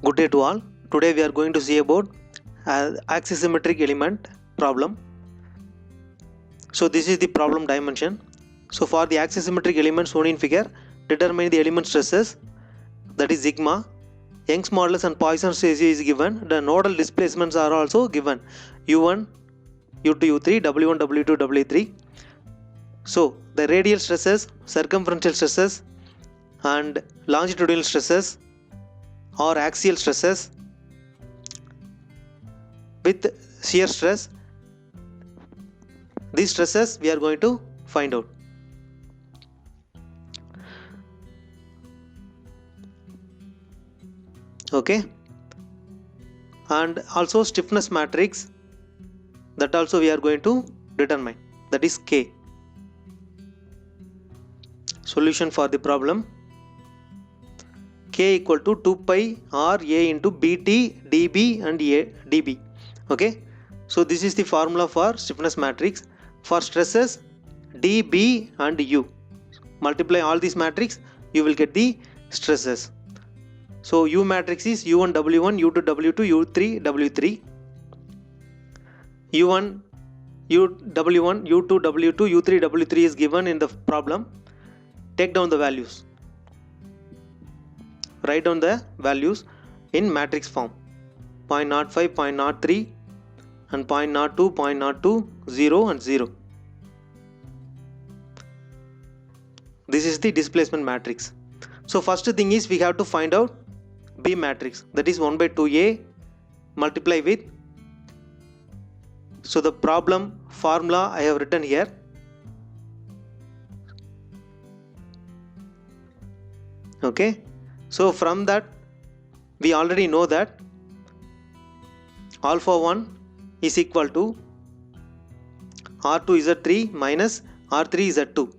Good day to all. Today we are going to see about axisymmetric element problem. So this is the problem dimension. So for the axisymmetric elements shown in figure, determine the element stresses, that is sigma. Young's modulus and Poisson's ratio is given. The nodal displacements are also given. U1, U2, U3, W1, W2, W3. So the radial stresses, circumferential stresses and longitudinal stresses or axial stresses with shear stress, these stresses we are going to find out. Okay, and also stiffness matrix, that also we are going to determine, that is K. Solution for the problem: K equal to 2 pi r A into BT dB and A dB. Okay, so this is the formula for stiffness matrix. For stresses dB and U, multiply all these matrix, you will get the stresses. So U matrix is U1 W1, U2 W2, U3 W3. U1 W1, U2 W2, U3 W3 is given in the problem. Take down the values. Write down the values in matrix form: 0.05, 0.03 and 0.02, 0.02, 0 and 0. This is the displacement matrix. So first thing is we have to find out B matrix, that is 1 by 2A multiply with. So the problem formula I have written here. Okay, so from that we already know that alpha 1 is equal to R2Z3 minus R3Z2.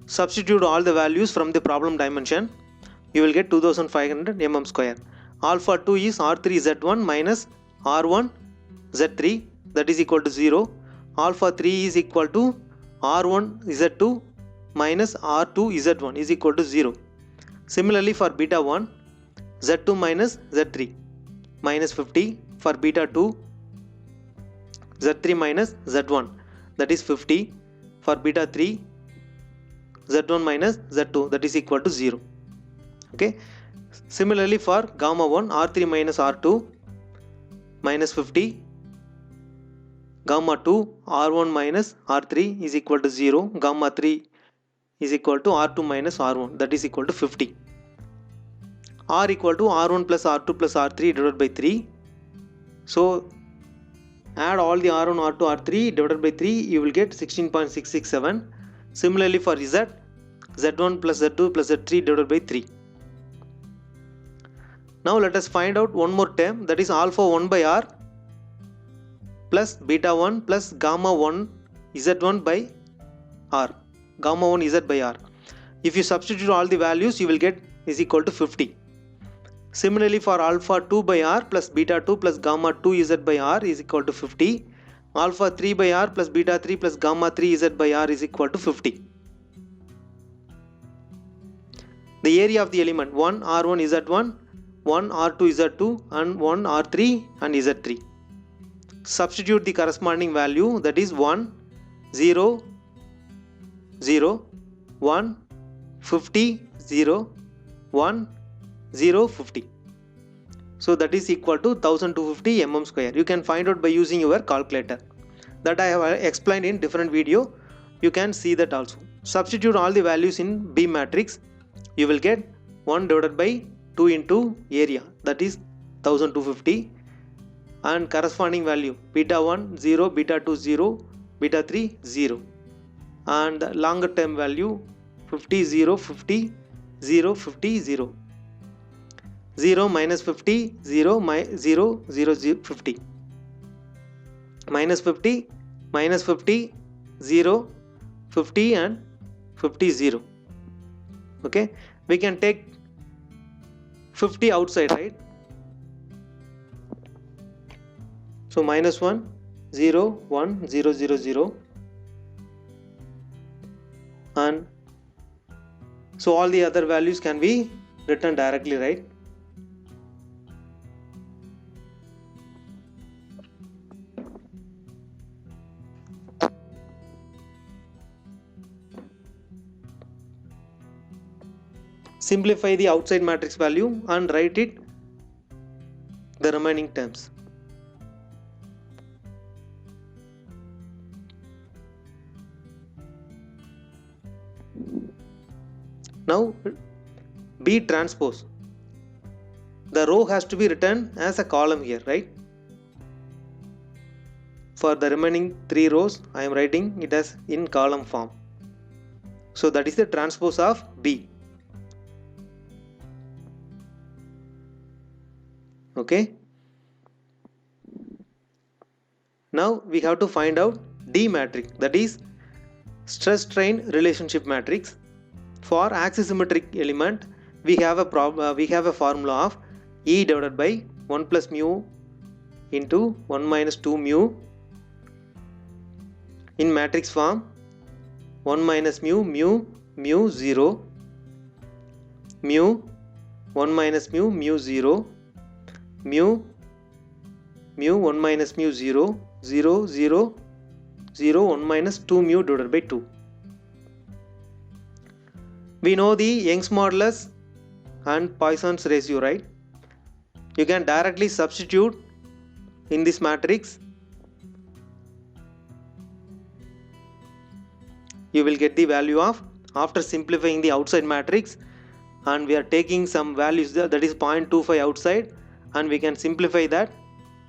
Substitute all the values from the problem dimension, you will get 2500 mm square. Alpha 2 is R3Z1 minus R1Z3, that is equal to 0. Alpha 3 is equal to R1Z2 minus R2Z1 is equal to 0. Similarly for beta 1, Z2 minus Z3 minus 50. For beta 2, Z3 minus Z1, that is 50. For beta 3, Z1 minus Z2, that is equal to 0. Okay. Similarly for gamma 1, R3 minus R2 minus 50. Gamma 2, R1 minus R3 is equal to 0. Gamma 3 is equal to R2 minus R1, that is equal to 50. R equal to R1 plus R2 plus R3 divided by 3. So add all the R1, R2, R3 divided by 3, you will get 16.667. Similarly for Z, Z1 plus Z2 plus Z3 divided by 3. Now let us find out one more term, that is alpha 1 by R plus beta 1 plus gamma 1 Z1 by R, gamma 1 Z by R. If you substitute all the values, you will get is equal to 50. Similarly for alpha 2 by R plus beta 2 plus gamma 2 Z by R is equal to 50. Alpha 3 by R plus beta 3 plus gamma 3 Z by R is equal to 50. The area of the element: 1 R1 Z1, 1 R2 Z2 and 1 R3 and Z3. Substitute the corresponding value, that is 1, 0, 0, 1, 50, 0, 1, 0, 50. So that is equal to 1250 mm square. You can find out by using your calculator. That I have explained in different video. You can see that also. Substitute all the values in B matrix. You will get 1 divided by 2 into area, that is 1250, and corresponding value beta 1 0, beta 2 0, beta 3 0, and the longer term value 50 0 50 0 50 0, 0 minus 50 0 0 0 0 50, minus 50 minus 50 0 50 and 50 0. Okay, we can take 50 outside, right? So minus 1 0 1 0 0 0, and so all the other values can be written directly, right? simplify the outside matrix value and write it the remaining terms. Now B transpose. The row has to be written as a column here, right? For the remaining 3 rows, I am writing it as in column form. So that is the transpose of B. Okay. Now we have to find out D matrix, that is stress strain relationship matrix. For axisymmetric element, we have a formula of E divided by 1 plus mu into 1 minus 2 mu. In matrix form, 1 minus mu 0, mu 1 minus mu 0, mu 1 minus mu 0, 0 0 0 1 minus 2 mu divided by 2. We know the Young's modulus and Poisson's ratio, right? You can directly substitute in this matrix. You will get the value of, after simplifying the outside matrix, and we are taking some values there, that is 0.25 outside, and we can simplify that.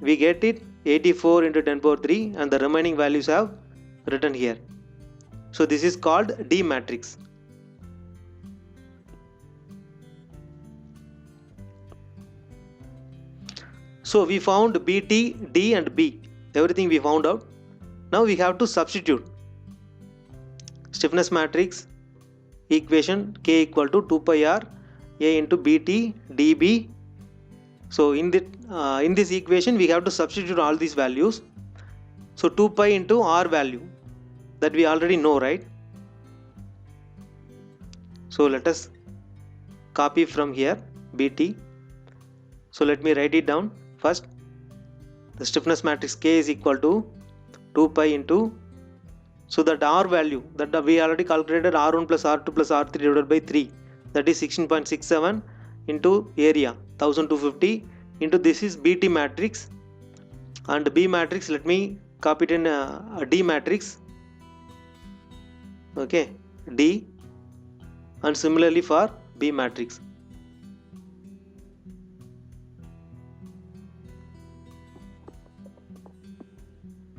We get it 84 into 10 power 3, and the remaining values have written here. So this is called D matrix. So we found BT, D and B, everything we found out. Now we have to substitute. Stiffness matrix equation K equal to 2 pi R A into BT dB. So in this equation we have to substitute all these values. So 2 pi into R value, that we already know, right? So let us copy from here BT. So let me write it down. First, the stiffness matrix K is equal to 2 pi into, so that R value that we already calculated, R1 plus R2 plus R3 divided by 3, that is 16.67 into area 1250 into, this is BT matrix, and B matrix, let me copy it in a D matrix. Okay, D, and similarly for B matrix.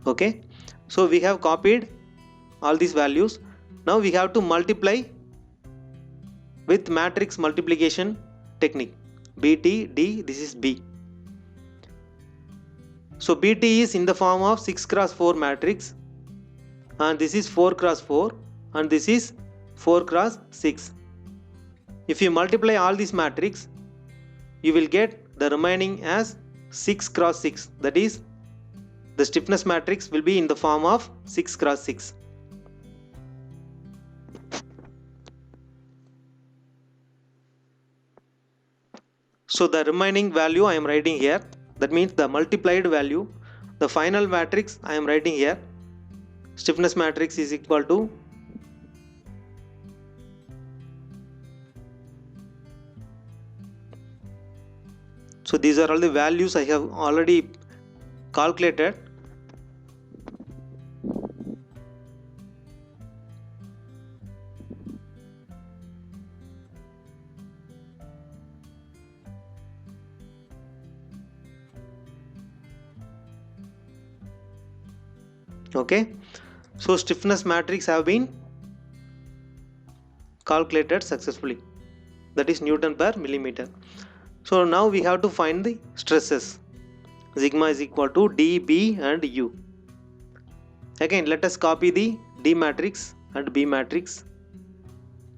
Okay, so we have copied all these values. Now we have to multiply with matrix multiplication technique. BT, D, this is B. So BT is in the form of 6 cross 4 matrix, and this is 4 cross 4, and this is 4 cross 6. If you multiply all these matrix, you will get the remaining as 6 cross 6, that is the stiffness matrix will be in the form of 6 cross 6. So the remaining value I am writing here, that means the multiplied value, the final matrix I am writing here. Stiffness matrix is equal to so these are all the values I have already calculated. Okay, so stiffness matrix have been calculated successfully, that is Newton per millimeter. So now we have to find the stresses. Sigma is equal to D, B and U. Again, let us copy the D matrix and B matrix.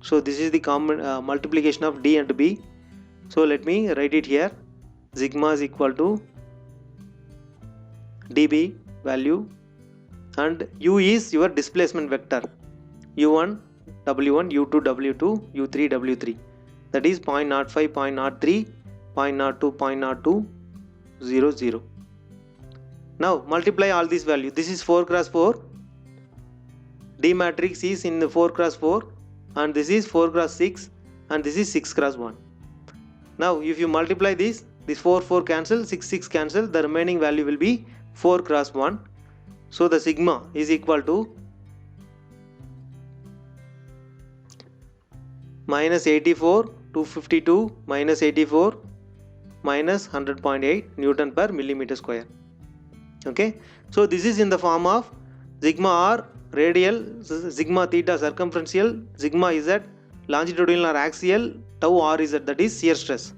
So this is the common multiplication of D and B. So let me write it here. Sigma is equal to dB value, and U is your displacement vector, U1 W1, U2 W2, U3 W3, that is 0.05, 0.03, 0.02, 0.02, 0, 0. Now multiply all these values. This is 4 cross 4. D matrix is in the 4 cross 4, and this is 4 cross 6, and this is 6 cross 1. Now if you multiply this 4 cancel, 6 cancel, the remaining value will be 4 cross 1. So the sigma is equal to minus 84, 252 minus 84 minus 100.8 Newton per millimeter square. Okay, so this is in the form of sigma r radial, sigma theta circumferential, sigma z longitudinal or axial, tau r z, that is shear stress.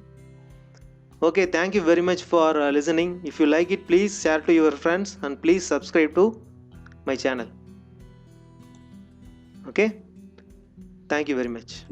Okay, thank you very much for listening. If you like it, please share to your friends and please subscribe to my channel. Okay, thank you very much.